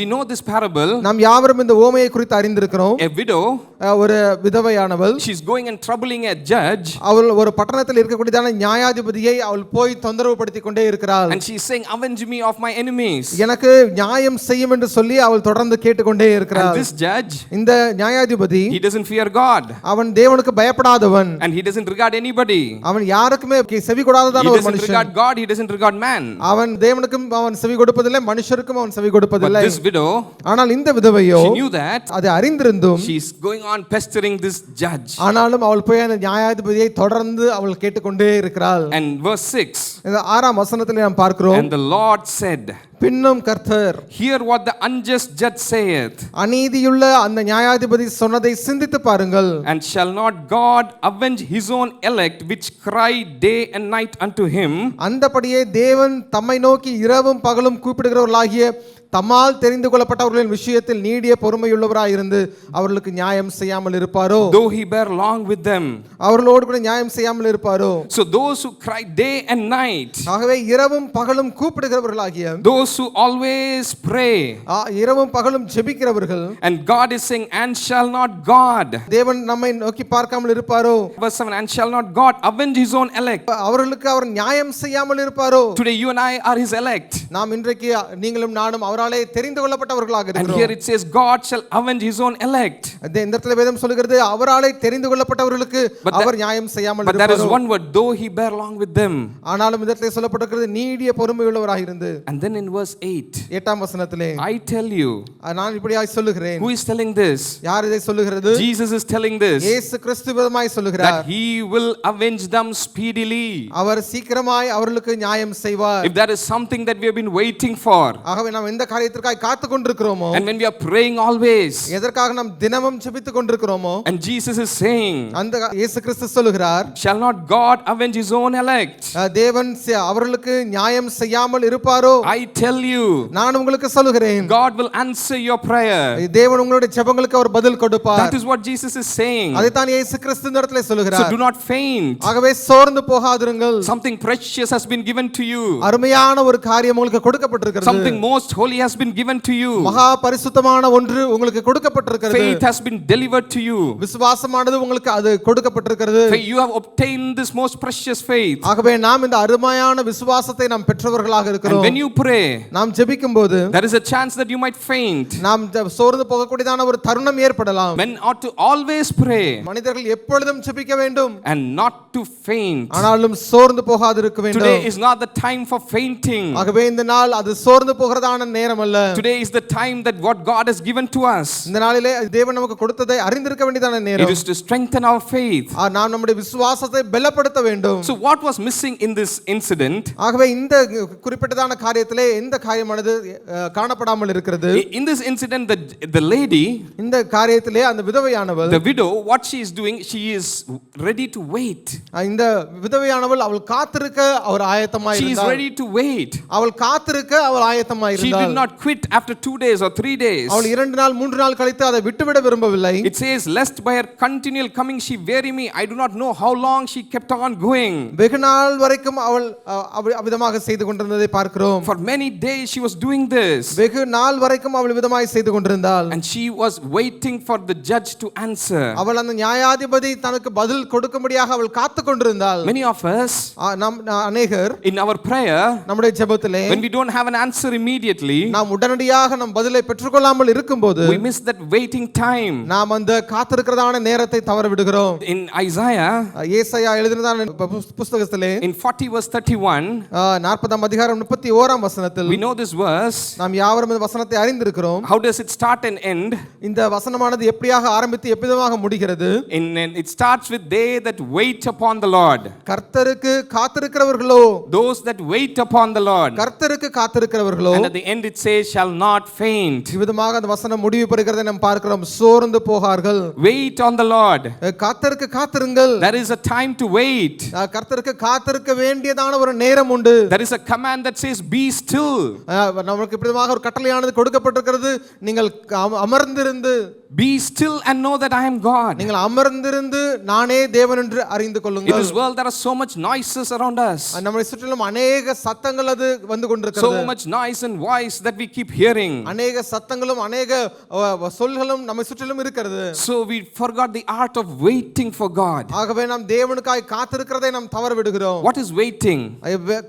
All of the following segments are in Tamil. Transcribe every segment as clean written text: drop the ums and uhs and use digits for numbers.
We know this parable. நாம் யாவரும் இந்த ஓமையை குறித்து அறிந்திருக்கிறோம். A widow, ஒரு விதவையானவள், she's going and troubling a judge. அவள் ஒரு பட்டணத்தில் இருக்கக்கூடியதான நியாயாதிபதியை அவள் போய் தொந்தரவுபடுத்திக் கொண்டே இருக்கிறாள். And she's saying, avenge me of my enemies. எனக்கு நியாயம் செய்யும் என்று சொல்லி அவள் தொடர்ந்து கேட்டுக்கொண்டே இருக்கிறாள். And this judge, இந்த நியாயாதிபதி, he doesn't fear God. அவன் தேவனுக்கு பயப்படாதவன். And he doesn't regard anybody. அவன் யாருக்குமே செவி கொடாததான ஒரு மனுஷன். He doesn't regard God, he doesn't regard man. அவன் தேவனுக்கும் அவன் செவி கொடுப்பதில்லை, மனுஷருக்கும் அவன் செவி கொடுப்பதில்லை. But this widow, ஆனால் இந்த விதவையோ, she knew that, அதை அறிந்திருந்தும், she's going on pestering this judge. ஆனாலும் அவள் போய் அந்த நியாயாதிபதியை தொடர்ந்து அவள் கேட்டுக்கொண்டே இருக்கிறாள். And verse 6, இந்த 6ஆம் வசனத்திலே நாம் பார்க்கிறோம். and the Lord said, பின்னும் கர்த்தர், hear what the unjust judge saith. அநீதியுள்ள அந்த நியாயாதிபதி சொன்னதை சிந்தித்து பாருங்கள். And shall not God avenge his own elect which cry day and night unto him? அந்தபடியே தேவன் தம்மை நோக்கி இரவும் பகலும் கூப்பிடுகிறவர்களாகிய தம்மால் தெரிந்து கொள்ளப்பட்டவர்களின் விஷயத்தில் நீடிய பொறுமையுள்ளவராய் இருந்து அவர்களுக்கு நியாயம் செய்யாமல் இருப்பாரோ? Though he bear long with them. அவர்களோடு கூட நியாயம் செய்யாமல் இருப்பாரோ? So those who cry day and night, ஆகவே இரவும் பகலும் கூப்பிடுகிறவர்களாகிய, those who always pray, இரவும் பகலும் ஜெபிக்கிறவர்கள், and God is saying, and shall not God, தேவன் நம்மை நோக்கி பார்க்காமல் இருப்பாரோ? verse 7, and shall not God avenge his own elect? அவர்களுக்கு அவர் நியாயம் செய்யாமல் இருப்பாரோ? Today you and I are his elect. நாம் இன்றைக்கு நீங்களும் நானும் அவராலே தெரிந்து கொள்ளப்பட்டவர்களாக இருக்கிறோம். And here it says God shall avenge his own elect. இந்த இடத்துல வேதம் சொல்கிறது அவராலே தெரிந்து கொள்ளப்பட்டவர்களுக்கு அவர் நியாயம் செய்யாமல் இருப்பாரோ? But there is one word, though he bear long with them. ஆனாலும் இந்த இடத்துல சொல்லப்பட்டிருக்கிறது நீடிய பொறுமையுள்ளவராக இருந்து. And then in verse 8, 8ஆம் வசனத்திலே, I tell you, நான் இப்படியாய் சொல்லுகிறேன். who is telling this? யார் இதை சொல்லுகிறது? Jesus is telling this. இயேசு கிறிஸ்து விதமாய் சொல்லுகிறார். That he will avenge them speedily. அவர் சீக்கிரமாய் அவர்களுக்கு நியாயம் செய்வார். If there is something that we have been waiting for, ஆகவே நாம் எந்த காரியத்திற்காக காத்து கொண்டிருக்கிறோமோ, and when we are praying always, எதற்காக நாம் தினமும் ஜெபித்துக் கொண்டிருக்கிறோமோ, and Jesus is saying, அந்த இயேசு கிறிஸ்து சொல்லுகிறார், shall not God avenge his own elect? தேவன் அவர்களுக்கு நியாயம் செய்யாமல் இருப்பாரோ? I tell you, நான் உங்களுக்கு சொல்லுகிறேன், God will answer your prayer. தேவன் உங்களுடைய ஜெபங்களுக்கு அவர் பதில் கொடுப்பார். That is what Jesus is saying. அதைத்தான் இயேசு கிறிஸ்து இந்த இடத்திலே சொல்லுகிறார். So do not faint. ஆகவே சோர்ந்து போகாதிருங்கள். Something precious has been given to you. அருமையான ஒரு காரியம் உங்களுக்கு கொடுக்கப்பட்டிருக்கிறது. Something most holy has been given to you. மகா பரிசுத்தமான ஒன்று உங்களுக்கு கொடுக்கப்பட்டிருக்கிறது. Faith has been delivered to you. விசுவாசமானது உங்களுக்கு அது கொடுக்கப்பட்டிருக்கிறது. You have obtained this most precious faith. ஆகவே நாம் இந்த அருமையான விசுவாசத்தை நாம் பெற்றவர்களாக இருக்கிறோம். And when you pray, நாம் ஜெபிக்கும்போது, there is a chance that you might faint. நாம் சோர்ந்து போகக்கூடியதான ஒரு தருணம் ஏற்படலாம். Men ought to always pray. மனிதர்கள் எப்பொழுதும் ஜெபிக்க வேண்டும். And not to faint. ஆனாலும் சோர்ந்து போகாதிருக்க வேண்டும். Today is not the time for fainting. ஆகவே இந்த நாள் அது சோர்ந்து போகிறதான நேரம் அல்ல. Today is the time that what God has given to us. இந்த நாளிலே தேவன் நமக்கு கொடுத்ததை அறிந்திருக்க வேண்டியதான நேரம். It is to strengthen our faith. நாம் நம்முடைய விசுவாசத்தை பலப்படுத்த வேண்டும். So what was missing in this incident? ஆகவே இந்த குறிப்பிட்டதான காரியத்திலே எந்த காரியமானது காணப்படாமல் இருக்கிறது? In this incident, the lady, இந்த காரியத்திலே அந்த விதவையானவள், the widow, what she is doing, she is ready to wait. இந்த விதவையானவள் அவள் காத்திருக்க அவர் ஆயத்தமாய் இருந்தாள். She is ready to wait. அவள் காத்திருக்க அவள் ஆயத்தமாய் இருந்தாள். She did not quit after 2 days or 3 days. அவள் 2 நாள் 3 நாள் கழித்து அதை விட்டுவிட விரும்பவில்லை. It says, lest by her continual coming she weary me. I do not know how long she kept on going. வெகு நாள் வரைக்கும் அவள் விதமாக செய்து கொண்டிருந்ததை பார்க்கிறோம். For many days she was doing this. வெகு நாள் வரைக்கும் அவள் விதமாய் செய்து கொண்டிருந்தாள். And she was waiting for the judge to answer. அவள் அந்த நியாயாதிபதி தனக்கு பதில் கொடுக்கும்படியாக அவள் காத்து கொண்டிருந்தாள். Many of us, அநேகர், in our prayer, நம்முடைய ஜெபத்திலே, when we don't have an answer immediately, நாம் உடனடியாக நம் பதிலை பெற்றுக்கொள்ளாமல் இருக்கும்போது, we miss that waiting time. நாம் அந்த காத்திருக்கிறதான நேரத்தை தவற விடுகிறோம். In Isaiah, ஏசாயா எழுதினதான புத்தகத்திலே, in 40 verse 31, 40ஆம் அதிகாரம் 31ஆம் வசனத்தில், we know this verse. நாம் யாவரும் இந்த வசனத்தை அறிந்திருக்கிறோம். How does it start and end? இந்த வசனமானது எப்படியாக ஆரம்பித்து எப்படியாக முடிகிறது? It starts with they that wait upon the Lord. கர்த்தருக்கு காத்திருக்கிறவர்களோ, those that wait upon the Lord. கர்த்தருக்கு காத்திருக்கிறவர்களோ, and at the end it says shall not faint. இவ்விதமாக அந்த வசனம் முடிவு பெறுகிறதை நாம் பார்க்கிறோம். சோர்ந்து போகார்கள். Wait on the Lord. கர்த்தருக்கு காத்திருங்கள். There is a time to wait. கர்த்தருக்கு காத்திருக்க வேண்டியதான ஒரு நேரம் உண்டு. There is a command that says be still. நமக்கு இப்படியாக ஒரு கட்டளையானது கொடுக்கப்பட்டிருக்கிறது. நீங்கள் அமர்ந்திருந்து, be still and know that I am God. நீங்கள் அமர்ந்திருந்து நானே தேவன் என்று அறிந்து கொள்ளுங்கள். In this world there are so much noises around us. நம்மை சுற்றிலும் அநேக சத்தங்கள் அது வந்து கொண்டிருக்கிறது. So much noise and voice that we keep hearing. அநேக சத்தங்களும் அநேக சொல்களும் நம்மை சுற்றிலும் இருக்கிறது. So we forgot the art of waiting for God. ஆகவே நாம் தேவனுக்காய் காத்திருக்கிறதை நாம் தவற விடுகிறோம். What is waiting?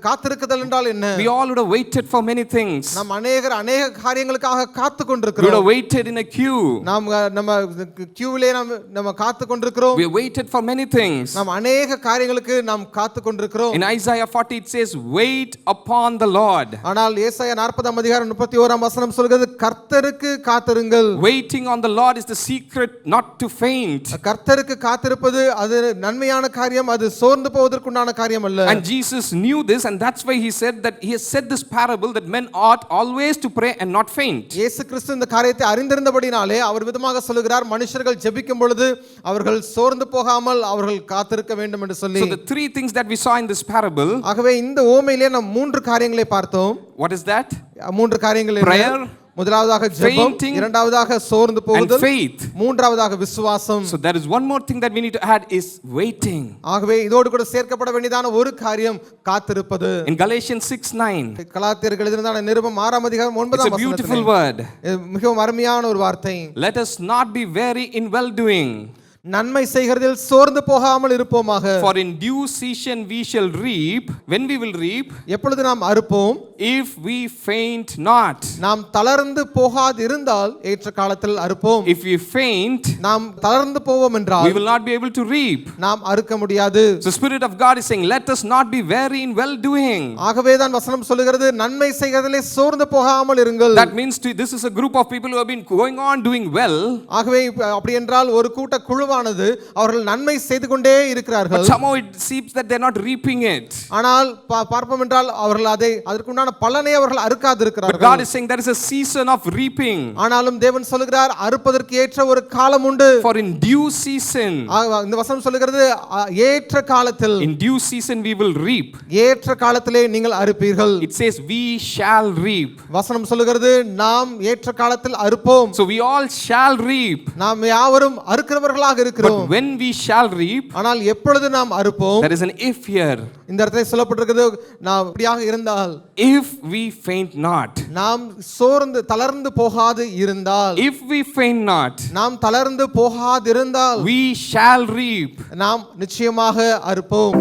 காத்திருக்குதல் என்றால் என்ன? We all would have waited for many things. நாம் அநேக காரியங்களுக்காக காத்து We would கொண்டிருக்கிறோம். have waited in a queue. நாம் நம்ம கியூவிலே நம்ம காத்து கொண்டிருக்கிறோம். We waited for many things. நாம் அநேக காரியங்களுக்கு நாம் காத்து கொண்டிருக்கிறோம். In Isaiah 40 it says, wait upon the Lord. ஆனால் ஏசாயா 40 அதிகாரம் 31 வசனம் சொல்கிறது, கர்த்தருக்கு காத்திருங்கள். Waiting on the Lord is the secret not to faint. கர்த்தருக்கு காத்திருப்பது அது நன்மையான காரியம், அது சோர்ந்து போவதற்குண்டான காரியம் அல்ல. And Jesus knew this, and that's why he said that he has said this parable that men ought always to pray and not faint. இயேசு கிறிஸ்து இந்த காரியத்தை அறிந்திருந்தபடினாலே அவர் விதமாக சொல்லுகிறார், மனுஷர்கள் ஜெபிக்கும் பொழுது அவர்கள் சோர்ந்து போகாமல் அவர்கள் காத்திருக்க வேண்டும் என்று சொல்லி. So the three things that we saw in this parable. ஆகவே இந்த ஓமையிலே நாம் மூன்று காரியங்களை பார்த்தோம். What is that? மூன்று காரியங்கள். Prayer, முதலாவதாக ஜெபம், இரண்டாவதாக சோர்ந்து போகுதல், and faith. மூன்றாவதாக விசுவாசம். So there is one more thing that we need to add is waiting. ஆகவே இதோடு கூட சேர்க்கப்பட வேண்டியதான ஒரு காரியம் காத்திருப்பது. In Galatians 6:9, கலாத்தியருக்கு எழுதினதான நிருபம் 6 அதிகாரம் 9 it's a beautiful word. மிகவும் அருமையான ஒரு வார்த்தை. Let us not be weary in well doing. நன்மை செய்கிறதில் சோர்ந்து போகாமல் இருப்போமாக. For in due season we shall reap. When we will reap? எப்பொழுது நாம் அறுப்போம்? If we faint not. நாம் தளர்ந்து போகாது இருந்தால் ஏற்ற காலத்தில் அறுப்போம். If we faint, நாம் தளர்ந்து போவோம் என்றால் we will not be able to reap. நாம் அறுக்க முடியாது. The Spirit of God is saying, let us not be weary in well doing. ஆகவே தான் வசனம் சொல்லுகிறது, நன்மை செய்கிறதிலே சோர்ந்து போகாமல் இருங்கள். That means this is a group of people who have been going on doing well. ஆகவே அப்படி என்றால் ஒரு கூட்ட குழுவானது அவர்கள் நன்மை செய்து கொண்டே இருக்கிறார்கள். But somehow it seems that they are not reaping it. ஆனால் பார்ப்போம் என்றால் அவர்கள் அதற்குண்டான பலனை அவர்கள் அறுக்காது இருக்கிறார்கள். But God is saying there is a season of reaping. ஆனாலும் தேவன் சொல்கிறார், அறுப்பதற்கு ஏற்ற ஒரு காலம் உண்டு. For in due season. இந்த வசனம் சொல்கிறது, ஏற்ற காலத்தில். In due season we will reap. ஏற்ற காலத்திலே நீங்கள் அறுப்பீர்கள். It says we shall reap. வசனம் சொல்கிறது, நாம் ஏற்ற காலத்தில் அறுப்போம். So we all shall reap. நாம் யாவரும் அறுக்கிறவர்களாக இருக்கிறோம். But when we shall reap, ஆனால் எப்பொழுது நாம் அறுப்போம்? there is an if here. இந்த இடத்துல சொல்லப்பட்டிருக்கிறது, நாம் இப்படியாக இருந்தால், if we faint not. நாம் தளர்ந்து போகாது இருந்தால், if we faint not, நாம் தளர்ந்து போகாது இருந்தால், we shall reap. நாம் நிச்சயமாக அறுப்போம்.